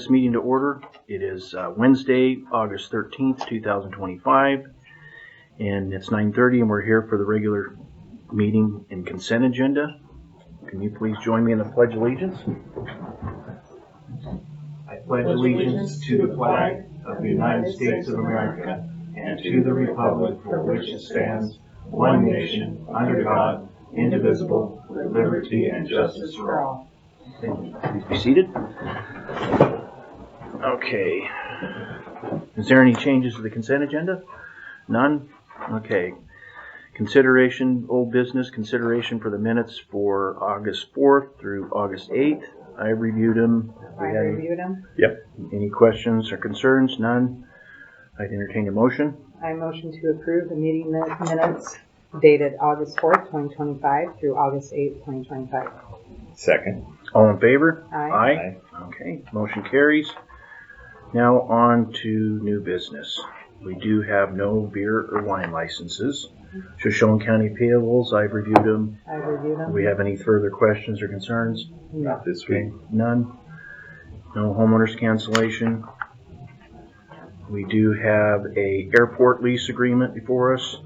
this meeting to order. It is Wednesday, August 13th, 2025, and it's 9:30, and we're here for the regular meeting and consent agenda. Can you please join me in the Pledge of Allegiance? I pledge allegiance to the flag of the United States of America and to the republic for which it stands, one nation, under God, indivisible, with liberty and justice for all. Thank you. Please be seated. Okay. Is there any changes to the consent agenda? None? Okay. Consideration, old business, consideration for the minutes for August 4th through August 8th. I reviewed them. Reviewed them. Yep. Any questions or concerns? None? I'd entertain a motion. I motion to approve the meeting minutes dated August 4th, 2025 through August 8th, 2025. Second. All in favor? Aye. Okay, motion carries. Now on to new business. We do have no beer or wine licenses. Shoshone County payables, I've reviewed them. I reviewed them. Do we have any further questions or concerns? Not this week. None. No homeowners cancellation. We do have a airport lease agreement before us,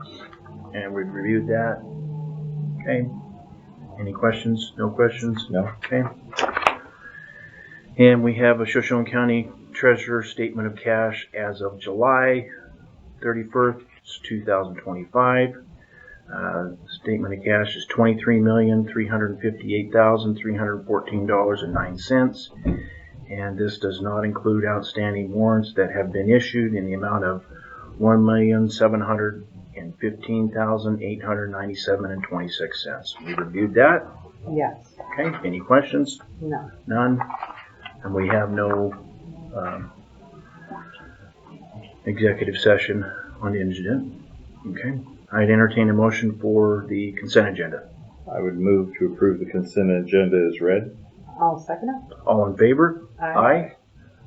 and we've reviewed that. Okay. Any questions? No questions? No. Okay. And we have a Shoshone County Treasurer Statement of Cash as of July 31st, 2025. Statement of cash is $23,358,314.09. And this does not include outstanding warrants that have been issued in the amount of $1,715,897.26. We reviewed that. Yes. Okay. Any questions? No. None. And we have no executive session on the agenda. Okay. I'd entertain a motion for the consent agenda. I would move to approve the consent agenda as read. I'll second it. All in favor? Aye.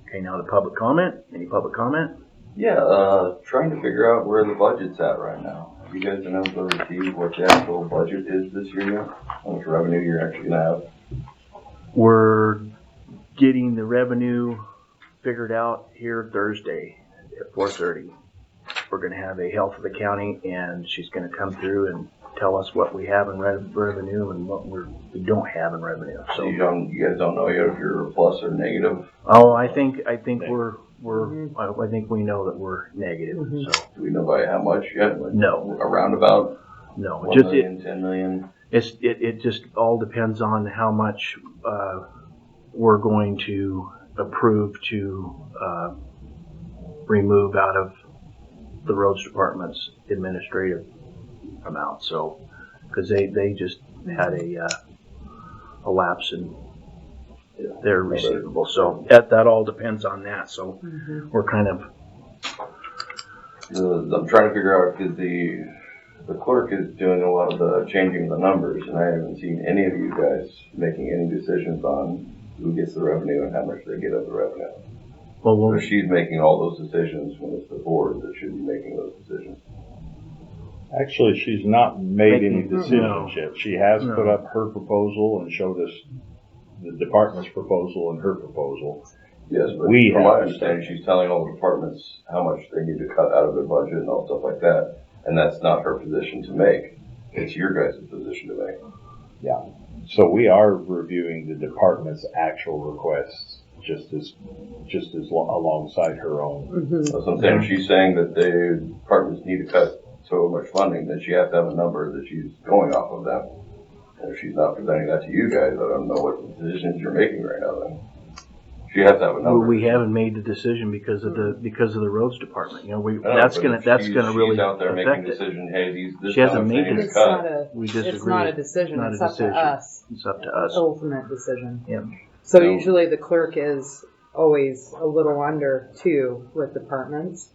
Okay, now the public comment. Any public comment? Yeah, trying to figure out where the budget's at right now. Have you guys been able to receive what the actual budget is this year yet? How much revenue you're actually gonna have? We're getting the revenue figured out here Thursday at 4:30. We're going to have a health of the county, and she's going to come through and tell us what we have in revenue and what we don't have in revenue. So you guys don't know yet if you're plus or negative? Oh, I think I think we know that we're negative. Mm-hmm. So Do we know by how much yet? Like no, around about no. 1 million, 10 million? It just all depends on how much we're going to approve to remove out of the roads department's administrative amount. So, because they just had a lapse in their receivable. So that all depends on that. So we're kind of. I'm trying to figure out because the clerk is doing a lot of the changing the numbers, and I haven't seen any of you guys making any decisions on who gets the revenue and how much they get of the revenue. Well, So she's making all those decisions when it's the board that should be making those decisions. Actually, she's not made any decisions yet. She has No. put up her proposal and showed us the department's proposal and her proposal. Yes, but We from have my to understanding, she's telling all the departments how much they need to cut out of their budget and all stuff like that. And that's not her position to make. It's your guys' position to make. Yeah. So we are reviewing the department's actual requests just as alongside her own. Mm-hmm. So I'm saying, if she's saying that the departments need to cut so much funding, then she has to have a number that she's going off of that. And if she's not presenting that to you guys, I don't know what decisions you're making right now then. She has to have a number. Well, we haven't made the decision because of the roads department. You know, She's really out there making affect a it. decision. Hey, this She hasn't is how much made they need it. to cut. We disagree. It's not a decision. Not a It's up decision. to us. It's up to us. Ultimate decision. Yeah. So So- usually the clerk is always a little under 2 with departments,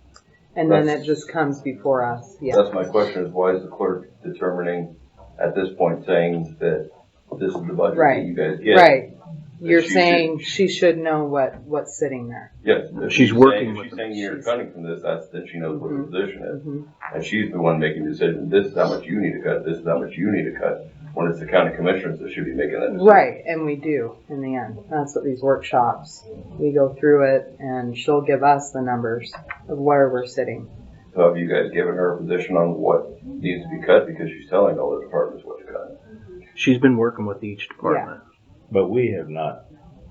and then it just comes before us. Yeah. That's my question: is why is the clerk determining at this point, saying that this is the budget that you guys get? Right. You're she saying she should know what's sitting there. Yes. If She's working saying, with she's them. saying you're cutting from this, then she knows what her position is. Mm-hmm. And she's the one making the decision. This is how much you need to cut. This is how much you need to cut. when it's the county commissioners that should be making that decision. Right, and we do in the end. That's what these workshops, we go through it and she'll give us the numbers of where we're sitting. So have you guys given her a position on what needs to be cut, because she's telling all the departments what to cut? She's been working with each department. But we have not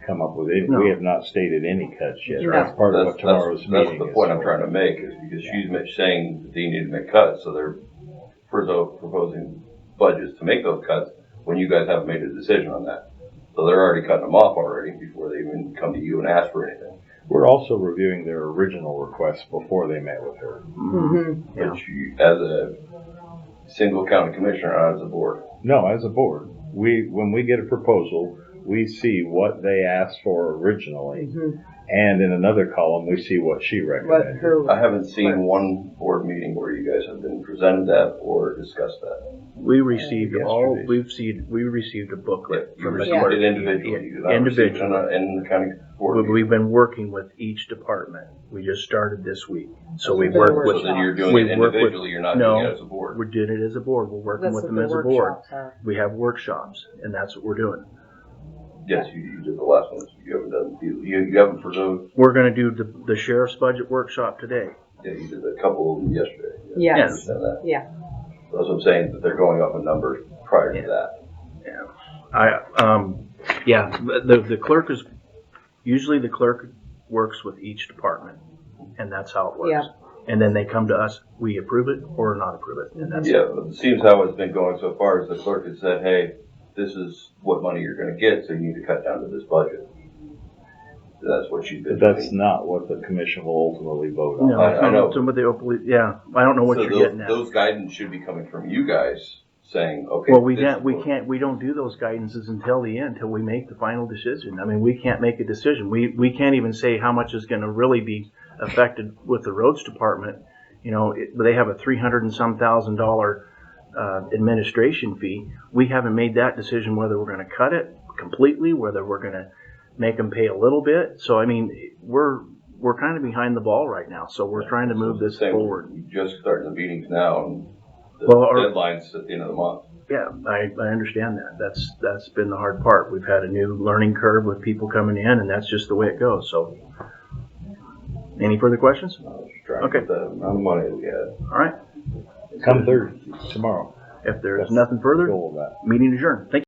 come up with any, No. we have not stated any cuts yet. No. That's part of what tomorrow's meeting is. That's the point I'm trying to make, is because she's saying that they need to make cuts, so they're proposing budgets to make those cuts when you guys haven't made a decision on that. So they're already cutting them off already before they even come to you and ask for anything. We're also reviewing their original requests before they met with her. Mm-hmm. Yeah. But you, as a single county commissioner, not as a board. No, as a board, when we get a proposal, we see what they asked for originally, Mm-hmm. and in another column, we see what she What recommended. her, I haven't seen one board meeting where you guys have been presented that or discussed that. We received Yesterday's. we received a booklet You from the received clerk. it individually. You did not receive it Individually. in the county board meeting. We've been working with each department. We just started this week. So That's we a good worked word. So with, then you're doing we it work with- individually, you're not doing it as a board. we're doing it as a board. We're working that's with what them the as a board. workshops are. We have workshops, and that's what we're doing. Yes, you did the last one. You haven't done, you haven't for those, We're gonna do the sheriff's budget workshop today. yeah, you did a couple of them yesterday. I Yes. understand that. Yeah. That's what I'm saying, that they're going off of numbers prior to that. The clerk is, usually the clerk works with each department, and that's how it works. Yeah. And then they come to us, we approve it or not approve it, and that's it. Yeah, but it seems how it's been going so far is the clerk has said, hey, this is what money you're gonna get, so you need to cut down to this budget. That's what she's been But that's doing. not what the commission will ultimately vote on. No, I know. some of the, I don't know what So you're those, getting at. those guidance should be coming from you guys saying, okay. Well, we this is can't, what- we don't do those guidances until the end, until we make the final decision. I mean, we can't make a decision. We can't even say how much is gonna really be affected with the roads department. You know, they have a $300 and some thousand administration fee. We haven't made that decision whether we're gonna cut it completely, whether we're gonna make them pay a little bit. So, I mean, we're kind of behind the ball right now, so we're trying to move this Same, forward. You just starting the meetings now, and the Well, deadline's at the end of the month. Yeah, I understand that. That's been the hard part. We've had a new learning curve with people coming in, and that's just the way it goes. So, any further questions? I was trying Okay. to get the amount of money that we had. All right. Come Thursday, tomorrow. If there's That's nothing further, Goal of that. meeting adjourned. Thank you.